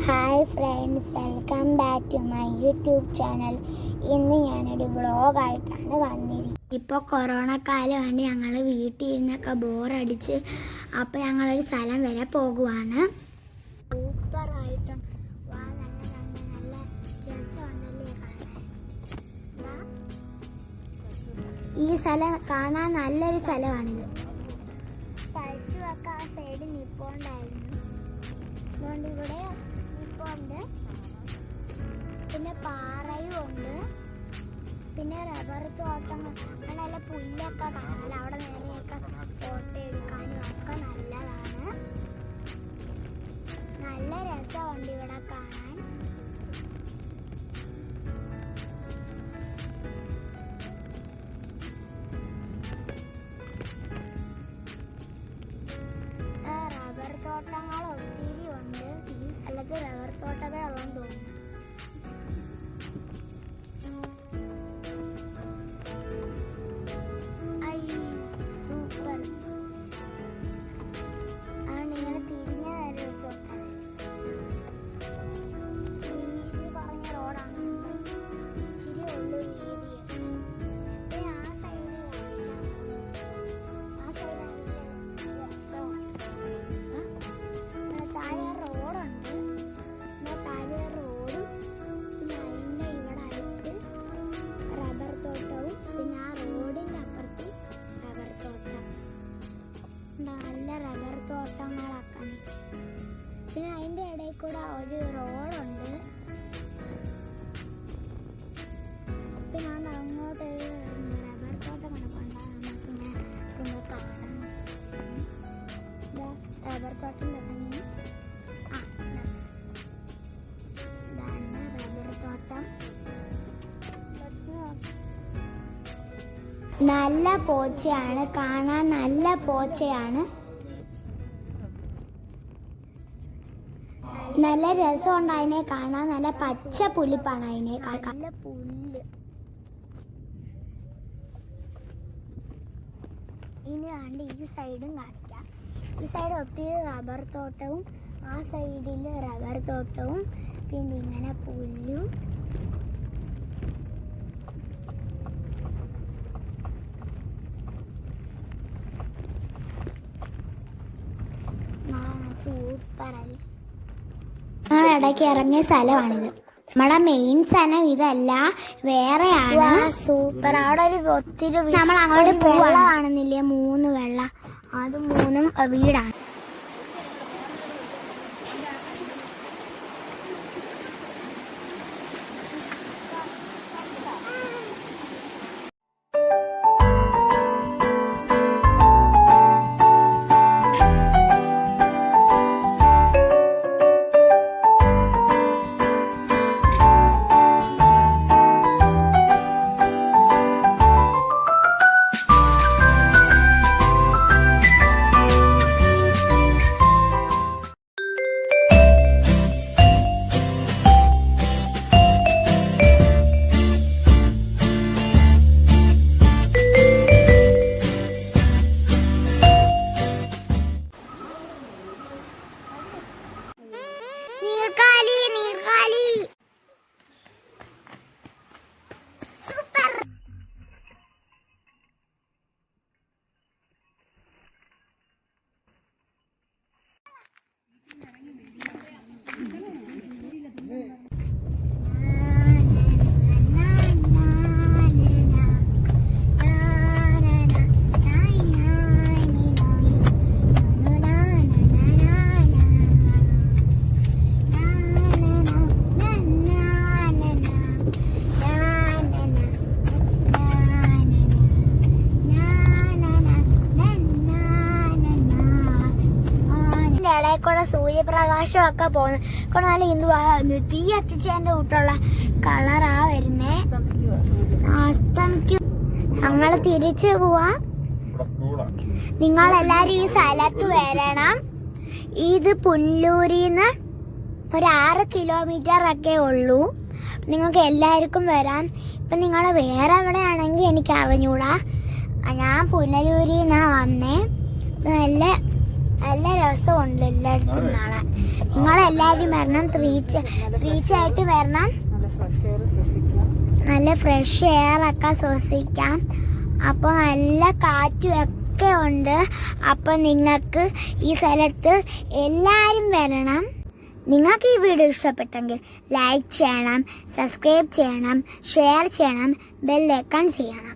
Hi friends, welcome back to my YouTube channel. ഇന്ന് ഞാനൊരു വ്ളോഗായിട്ടാണ് വന്നിരിക്കുന്നത്. ഇപ്പോൾ കൊറോണ കാലമാണ്, ഞങ്ങൾ വീട്ടിൽ ഇരുന്നൊക്കെ ബോറടിച്ച് അപ്പോൾ ഞങ്ങളൊരു സ്ഥലം വരെ പോകുവാണ്. സൂപ്പറായിട്ടുണ്ട്. നല്ല രസമുണ്ടല്ലേ കാണാൻ. ഈ സ്ഥലം കാണാൻ നല്ലൊരു സ്ഥലമാണിത്. പശുവൊക്കെ ആ സൈഡിൽ നിൽപ്പുണ്ടായിരുന്നു. അതുകൊണ്ട് ഇവിടെ നിൽപ്പുണ്ട്. പിന്നെ പാറയും ഉണ്ട്. പിന്നെ റബ്ബർ തോട്ടങ്ങൾ, നല്ല പുല്ലൊക്കെ കാണാൻ അവിടെ നിറയൊക്കെ ഫോട്ടോ എടുക്കാനും ഒക്കെ നല്ലതാണ്. നല്ല രസമുണ്ട് ഇവിടെ കാണാൻ. റബ്ബർ തോട്ടങ്ങൾ ഒത്തിരി ഉണ്ട്. ഈ സ്ഥലത്ത് റബ്ബർ തോട്ടമേ ഉള്ളെന്ന് തോന്നുന്നു. സൂപ്പർ. അതുകൊണ്ട് ഇങ്ങനെ തിരിഞ്ഞ രസം. വീതി കുറഞ്ഞ റോഡാണ്, ഇച്ചിരി ഉള്ളു വീതി. പിന്നെ ആ സൈഡ് താഴെ റോഡുണ്ട്. പിന്നെ താഴെ റോഡും പിന്നെ അതിൻ്റെ ഇവിടെ അടുത്ത് റബ്ബർ തോട്ടവും പിന്നെ ആ റോഡിൻ്റെ അപ്പുറത്ത് റബ്ബർ തോട്ടം. നല്ല റബ്ബർ തോട്ടങ്ങളൊക്കെ. പിന്നെ അതിൻ്റെ ഇടയിൽ കൂടെ ഒരു റോഡുണ്ട്. പിന്നെ അങ്ങോട്ട് റബ്ബർ തോട്ടം കിടപ്പുണ്ട്. നമുക്കിങ്ങനെ കാണാം. റബ്ബർ തോട്ടം തുടങ്ങി. റബ്ബർ തോട്ടം നല്ല പോച്ചയാണ് കാണാൻ. നല്ല പോച്ചയാണ്. നല്ല രസമുണ്ട് അതിനെ കാണാൻ. നല്ല പച്ച പുലിപ്പാണ് അതിനെ. നല്ല പുല്ല്. ഇനി കണ്ട് ഈ സൈഡും കാണിക്കാം. ഈ സൈഡ് ഒത്തിരി റബ്ബർ തോട്ടവും ആ സൈഡിൽ റബ്ബർ തോട്ടവും പിന്നെ ഇങ്ങനെ പുല്ലും. സൂപ്പറല്ലേ. ഇടയ്ക്ക് ഇറങ്ങിയ സ്ഥലമാണിത്. നമ്മുടെ മെയിൻ സ്ഥലം ഇതല്ല, വേറെയാണ്. സൂപ്പർ. അവിടെ ഒരു ഒത്തിരി നമ്മൾ അങ്ങോട്ട് വെള്ളം കാണുന്നില്ലേ, 3 വെള്ളം. അത് 3 വീടാണ്. കൂടെ സൂര്യപ്രകാശം ഒക്കെ പോകുന്നു. നല്ല ഹിന്ദുവാ. തീ കത്തിച്ചതിന്റെ കൂട്ടുള്ള കളറാ വരുന്നേ. അസ്തമിക്കും. ഞങ്ങൾ തിരിച്ചു പോവാ. നിങ്ങളെല്ലാരും ഈ സ്ഥലത്ത് വരണം. ഇത് പുല്ലൂരിന്ന് ഒരു 6 കിലോമീറ്റർ ഒക്കെ ഉള്ളൂ. നിങ്ങൾക്ക് എല്ലാവർക്കും വരാം. ഇപ്പം നിങ്ങൾ വേറെ എവിടെയാണെങ്കിൽ എനിക്ക് അറിഞ്ഞൂടാ. ഞാൻ പുനലൂരിൽ നിന്നാണ് വന്നേ. നല്ല നല്ല രസമുണ്ട് എല്ലായിടത്തും കാണാൻ. നിങ്ങളെല്ലാവരും വരണം, തീർച്ചയായിട്ട് വരണം. നല്ല ഫ്രഷ് എയർ ഒക്കെ ശ്വസിക്കാം. അപ്പോൾ നല്ല കാറ്റും ഒക്കെ ഉണ്ട്. അപ്പോൾ നിങ്ങൾക്ക് ഈ സ്ഥലത്ത് എല്ലാവരും വരണം. നിങ്ങൾക്ക് ഈ വീഡിയോ ഇഷ്ടപ്പെട്ടെങ്കിൽ ലൈക്ക് ചെയ്യണം, സബ്സ്ക്രൈബ് ചെയ്യണം, ഷെയർ ചെയ്യണം, ബെൽ ഐക്കൺ ചെയ്യണം.